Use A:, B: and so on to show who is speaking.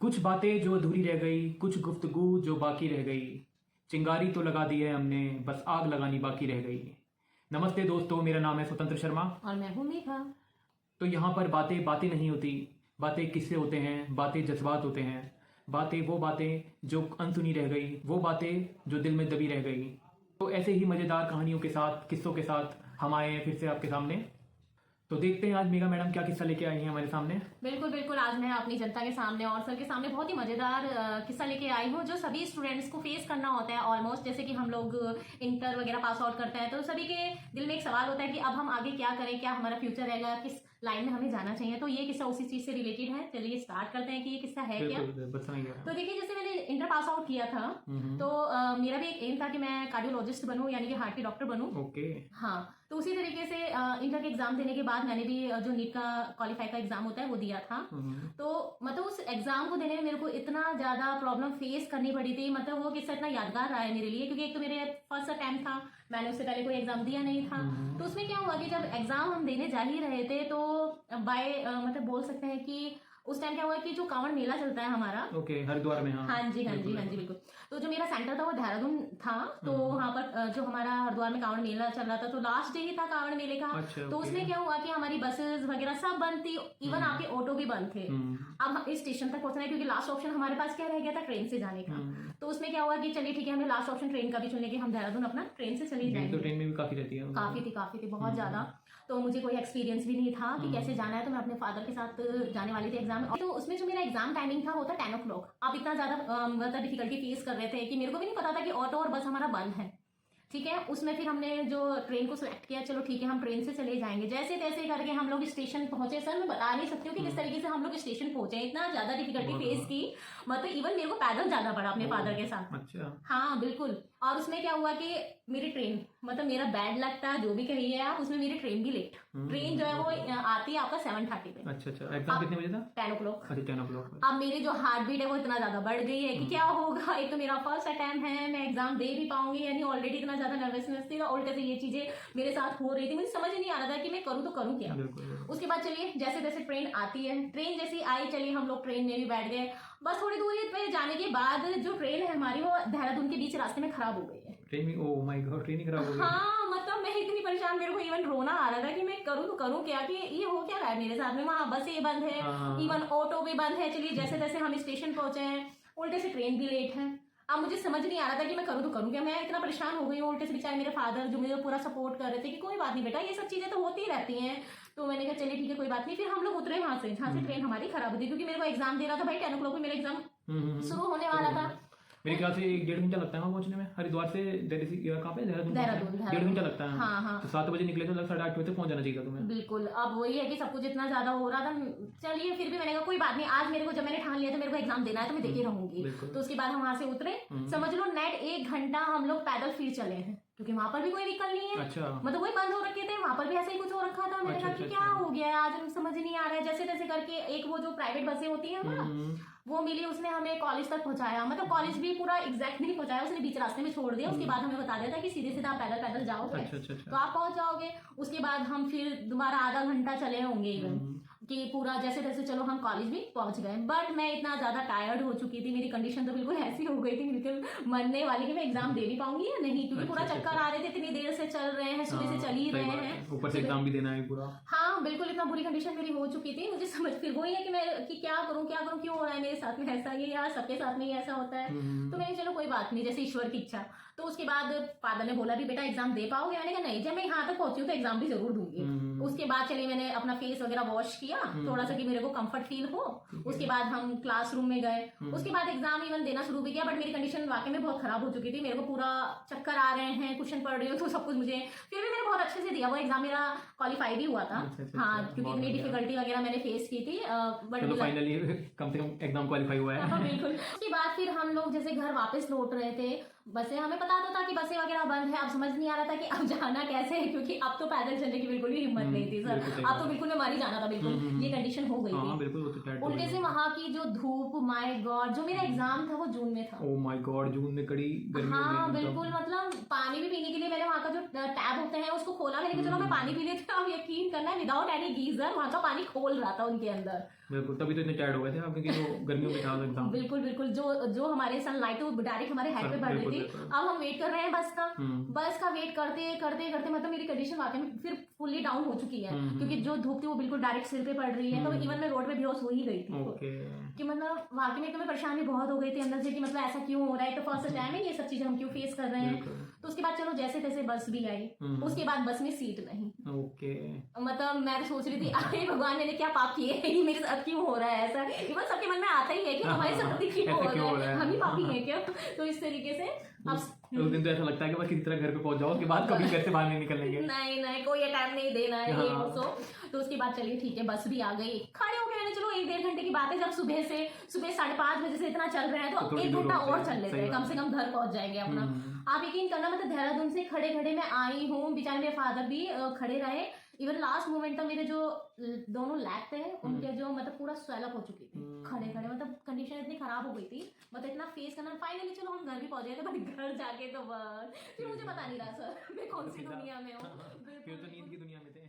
A: कुछ बातें जो अधूरी रह गई, कुछ गुफ्तगू जो बाकी रह गई, चिंगारी तो लगा दी है हमने, बस आग लगानी बाकी रह गई। नमस्ते दोस्तों, मेरा नाम है स्वतंत्र शर्मा
B: और मैं हूँ मेघा।
A: तो यहाँ पर बातें बातें नहीं होती, बातें किस्से होते हैं, बातें जज्बात होते हैं, बातें वो बातें जो अनसुनी रह गई, वो बातें जो दिल में दबी रह गई। तो ऐसे ही मज़ेदार कहानियों के साथ, किस्सों के साथ हम आए हैं फिर से आपके सामने। तो देखते हैं आज मेघा मैडम क्या किस्सा लेके आई हैं हमारे सामने।
B: बिल्कुल बिल्कुल, आज मैं अपनी जनता के सामने और सर के सामने बहुत ही मजेदार किस्सा लेके आई हूँ जो सभी स्टूडेंट्स को फेस करना होता है ऑलमोस्ट। जैसे कि हम लोग इंटर वगैरह पास आउट करते हैं तो सभी के दिल में एक सवाल होता है कि अब हम आगे क्या करें, क्या हमारा फ्यूचर रहेगा, किस लाइन में हमें जाना चाहिए। तो ये किस्सा उसी चीज से रिलेटेड है। चलिए स्टार्ट करते हैं कि ये किस्सा है क्या। तो देखिए, जैसे मैंने इंटर पास आउट किया था तो मेरा भी एक एम था कि मैं कार्डियोलॉजिस्ट बनूं, यानी कि हार्ट के डॉक्टर बनूं।
A: ओके।
B: हाँ, तो उसी तरीके से इंटर के एग्जाम देने के बाद मैंने भी जो नीट का क्वालिफाई का एग्जाम होता है वो दिया था। तो मतलब उस एग्जाम को देने में मेरे को इतना ज्यादा प्रॉब्लम फेस करनी पड़ी थी। मतलब वो किस्सा इतना यादगार रहा है मेरे लिए, क्योंकि एक तो मेरे फर्स्ट अटेम्प्ट था, मैंने उससे पहले कोई एग्जाम दिया नहीं था। तो उसमें क्या हुआ कि जब एग्जाम हम देने जा ही रहे थे तो बाय मतलब बोल सकते हैं कि उस टाइम क्या हुआ कि जो कांवड़ मेला चलता है हमारा,
A: ओके, हरिद्वार में।
B: हाँ जी बिल्कुल। तो जो मेरा सेंटर था वो देहरादून था। तो वहाँ पर जो हमारा हरिद्वार में कांवड़ मेला चल रहा था, तो लास्ट डे ही था कांवड़ मेले का।
A: अच्छा,
B: तो उसमें क्या हुआ कि हमारी बसेस वगैरह सब बंद थी, इवन आपके ऑटो भी बंद थे। अब हम इस स्टेशन तक पहुंचना है क्योंकि लास्ट ऑप्शन हमारे पास क्या रह गया था, ट्रेन से जाने का। तो उसमें क्या हुआ कि चलिए ठीक है, हमने लास्ट ऑप्शन ट्रेन का भी चुनने के हम देहरादून अपना ट्रेन से चले जाएंगे।
A: तो ट्रेन में भी काफी रहती है,
B: काफी थी बहुत ज्यादा। तो मुझे कोई एक्सपीरियंस भी नहीं था कि कैसे जाना है, तो मैं अपने फादर के साथ जाने वाली थी एग्जाम। तो उसमें जो मेरा एग्जाम टाइमिंग था वो था 10 o'clock। आप इतना ज्यादा मतलब डिफिकल्टी फेस कर रहे थे कि मेरे को भी नहीं पता था कि ऑटो और बस हमारा बंद है। ठीक है, उसमें फिर हमने जो ट्रेन को सिलेक्ट किया, चलो ठीक है हम ट्रेन से चले जाएंगे। जैसे तैसे करके हम लोग स्टेशन पहुंचे। सर मैं बता नहीं सकती हूँ कि किस तरीके से हम लोग स्टेशन पहुंचे, इतना ज्यादा डिफिकल्टी फेस की। मतलब इवन मेरे को पैदल जाना पड़ा अपने फादर के साथ।
A: अच्छा।
B: हाँ बिल्कुल। और उसमें क्या हुआ कि मेरी ट्रेन, मतलब मेरा बैड लक था जो भी कहिए आप, उसमें मेरी ट्रेन भी लेट। ट्रेन जो है वो आती है आपका 7:30 पे।
A: अच्छा। एग्जाम कितने बजे था?
B: 10 o'clock।
A: अच्छा, 10 o'clock।
B: अब मेरी जो हार्ट बीट है वो इतना ज्यादा बढ़ गई है कि क्या होगा। एक तो मेरा फर्स्ट अटेम्प्ट है, मैं एग्जाम दे भी पाऊंगी यानी ऑलरेडी इतना ज्यादा नर्वसनेस थी, उल्टे से ये चीजें मेरे साथ हो रही थी। मुझे समझ ही नहीं आ रहा था कि मैं करूँ तो करूँ क्या। उसके बाद चलिए जैसे तैसे ट्रेन आती है, ट्रेन जैसी आई, चलिए हम लोग ट्रेन में भी बैठ गए। बस थोड़ी दूरी पे जाने के बाद जो ट्रेन है हमारी वो देहरादून के बीच रास्ते में खराब हो गई है।
A: ट्रेन में, ओह माय गॉड, ट्रेन ही खराब हो गई।
B: हाँ मतलब मैं इतनी परेशान, मेरे को इवन रोना आ रहा था कि मैं करूँ तो करूँ क्या, कि ये हो क्या रहा है मेरे साथ में। वहाँ बसें बंद है, इवन ऑटो भी बंद है। चलिए जैसे तैसे हम स्टेशन पहुंचे हैं, उल्टे से ट्रेन भी लेट है। अब मुझे समझ नहीं आ रहा था कि मैं करूँ तो करूँ क्या। मैं इतना परेशान हो गई हूँ। उल्टे से बेचारे मेरे फादर जो मुझे पूरा सपोर्ट कर रहे थे कि कोई बात नहीं बेटा, ये सब चीजें तो होती रहती हैं। तो मैंने कहा चलिए ठीक है कोई बात नहीं। फिर हम लोग उतरे वहां से जहाँ से ट्रेन हमारी खराब हुई, क्योंकि मेरे को एग्जाम देना था भाई 10 o'clock में मेरा एग्जाम शुरू होने वाला था।
A: मेरे ख्याल से 1-1.5 घंटा लगता है वहाँ पहुंचने में। हरिद्वार से कहाँ पे? देहरादून। 1.5 घंटा लगता है।
B: हाँ।
A: तो 7 बजे निकले तो 8:30 बजे तक पहुंच जाना चाहिए तुम्हें।
B: बिल्कुल। अब वही है कि सब कुछ इतना ज्यादा हो रहा था। चलिए फिर भी मैंने कहा कोई बात नहीं, आज मेरे को जब मैंने ठान लिया था मेरे को एग्जाम देना है तो मैं देके रहूंगी। तो उसके बाद हम वहां से उतरे, समझ लो नेट 1 घंटा हम लोग पैदल फिर चले हैं, क्योंकि वहां पर भी कोई व्हीकल नहीं है।
A: अच्छा।
B: मतलब वही बंद हो रखे थे, वहां पर भी ऐसा ही कुछ हो रखा था। मैंने कहा कि क्या हो गया है आज, समझ नहीं आ रहा है। जैसे तैसे करके एक वो जो प्राइवेट बसें होती है ना वो मिली, उसने हमें कॉलेज तक पहुंचाया। मतलब कॉलेज भी पूरा एग्जैक्ट नहीं पहुंचाया, उसने बीच रास्ते में छोड़ दिया। उसके बाद हमें बता दिया था कि सीधे सीधे आप पैदल पैदल जाओगे तो आप पहुंच जाओगे। उसके बाद हम फिर दोबारा आधा घंटा चले होंगे इवन कि पूरा जैसे तैसे चलो हम कॉलेज भी पहुंच गए। बट मैं इतना ज्यादा टायर्ड हो चुकी थी, मेरी कंडीशन तो बिल्कुल ऐसी हो गई थी, बिल्कुल मरने वाली कि मैं एग्जाम दे भी पाऊंगी या नहीं, क्योंकि पूरा चक्कर आ रहे थे। इतनी देर से चल रहे हैं, सुबह से चल ही रहे हैं,
A: ऊपर से एग्जाम भी देना है पूरा।
B: हाँ बिल्कुल, इतना बुरी कंडीशन मेरी हो चुकी थी। मुझे समझ फिर वही है कि मैं कि क्या करूं क्यों हो रहा है मेरे साथ में ऐसा, ये यार सबके साथ में ही ऐसा होता है। तो मैंने चलो कोई बात नहीं, जैसे ईश्वर की इच्छा। तो उसके बाद फादर ने बोला भी बेटा एग्जाम दे पाओगे? मैंने कहा नहीं, जब मैं यहाँ तक पहुंची हूँ तो एग्जाम भी जरूर दूंगी। उसके बाद चलिए मैंने अपना फेस वगैरह वॉश किया थोड़ा सा कि मेरे को कंफर्ट फील हो। उसके बाद हम क्लासरूम में गए। उसके बाद एग्जाम इवन देना शुरू भी किया। बट मेरी कंडीशन वाकई में बहुत खराब हो चुकी थी, मेरे को पूरा चक्कर आ रहे हैं, क्वेश्चन पढ़ रही हूँ तो सब कुछ मुझे, फिर भी मैंने बहुत अच्छे से दिया वो एग्जाम, मेरा क्वालिफाई भी हुआ था। हाँ, क्योंकि इतनी डिफिकल्टी वगैरह मैंने फेस की थी। बट
A: फाइनली कम से कम एग्जाम क्वालिफाई हुआ है।
B: बिल्कुल। उसके बाद फिर हम लोग जैसे घर वापस लौट रहे थे बसें हमें पता तो था कि बसें वगैरह बंद है, अब समझ नहीं आ रहा था कि अब जाना कैसे है, क्योंकि अब तो पैदल चलने की बिल्कुल भी हिम्मत नहीं थी
A: बिल्कुल सही
B: सर। अब
A: बात
B: तो
A: है।
B: बिल्कुल मैं मर ही जाना था, बिल्कुल ये कंडीशन हो गई
A: हाँ
B: थी।
A: बिल्कुल, वो तो टाइट
B: उल्टे से वहां की जो धूप, माय गॉड, जो मेरा एग्जाम था वो जून में था।
A: ओ माय गॉड, जून में कड़ी गर्मियों
B: हाँ
A: में
B: बिल्कुल, मतलब पानी भी पीने के लिए मैंने वहाँ का जो टैब होते हैं उसको खोला, मैंने कहा चलो मैं पानी पी लेती हूँ। अब यकीन करना, विदाउट एनी गीजर वहाँ का पानी खोल रहा था उनके अंदर।
A: बिल्कुल, तभी तो इतने टायर्ड हो गए थे आप, क्योंकि वो गर्मियों में था एग्जाम।
B: बिल्कुल बिल्कुल, जो हमारे सनलाइट वो डायरेक्ट हमारे हेड पे पड़ रही
A: बिल्कुल,
B: थी।
A: बिल्कुल।
B: अब हम वेट कर रहे हैं बस का। बस का वेट करते करते करते मतलब मेरी कंडीशन वाकई में फिर फुल्ली डाउन हो चुकी है, क्योंकि जो धूप थी वो बिल्कुल डायरेक्ट सिर पे पड़ रही है। तो इवन मैं रोड पे बेहोश हो ही गई थी
A: ओके।
B: कि मतलब वाकई में तो मैं परेशानी बहुत हो गई थी अंदर से कि मतलब ऐसा क्यों हो रहा है, तो फर्स्ट टाइम है ये सब चीजें हम क्यों फेस कर रहे हैं।
A: बिल्कुल।
B: तो उसके बाद चलो जैसे तैसे बस भी आई। उसके बाद बस में सीट नहीं।
A: ओके।
B: मतलब मैं तो सोच रही थी अरे भगवान मैंने क्या पाप किए हैं, ये मेरे साथ क्यों हो रहा है ऐसा। इवन सबके मन में आता ही है कि हमारे साथ भी क्यों
A: ऐसा
B: हो
A: क्यों हो
B: रहा
A: रहा
B: है,
A: है?
B: हम ही पापी हैं क्या। तो इस तरीके से अब
A: उस दिन तो ऐसा लगता है कि बस किसी तरह घर पे पहुंच जाओ, उसके बाद कभी घर से बाहर नहीं निकलेंगे।
B: नहीं नहीं, कोई टाइम नहीं देना है ये
A: हाँ।
B: वो सो। तो उसके बाद चलिए ठीक है, बस भी आ गई, खड़े हो गए। मैंने चलो 1-1.5 घंटे की बात है, जब सुबह 5:30 बजे से इतना चल रहे हैं तो
A: थोड़ी
B: 1
A: दूर
B: घंटा
A: होते
B: और
A: हैं,
B: चल लेते
A: सही
B: हैं, कम
A: बात
B: से कम घर पहुंच जाएंगे अपना। आप यकीन करना, मतलब देहरादून से खड़े खड़े मैं आई हूँ, बेचारे मेरे फादर भी खड़े रहे। इवन लास्ट मोमेंट तक मेरे जो दोनों लैग थे उनके जो मतलब पूरा स्वेल अप हो चुकी थी खड़े खड़े, मतलब कंडीशन इतनी खराब हो गई थी, मतलब इतना फेस करना। फाइनली चलो हम घर भी पहुंच गए थे, बट घर जाके तो बस फिर मुझे पता नहीं रहा सर मैं कौन सी दुनिया में हूँ।
A: फिर तो नींद की दुनिया में थे।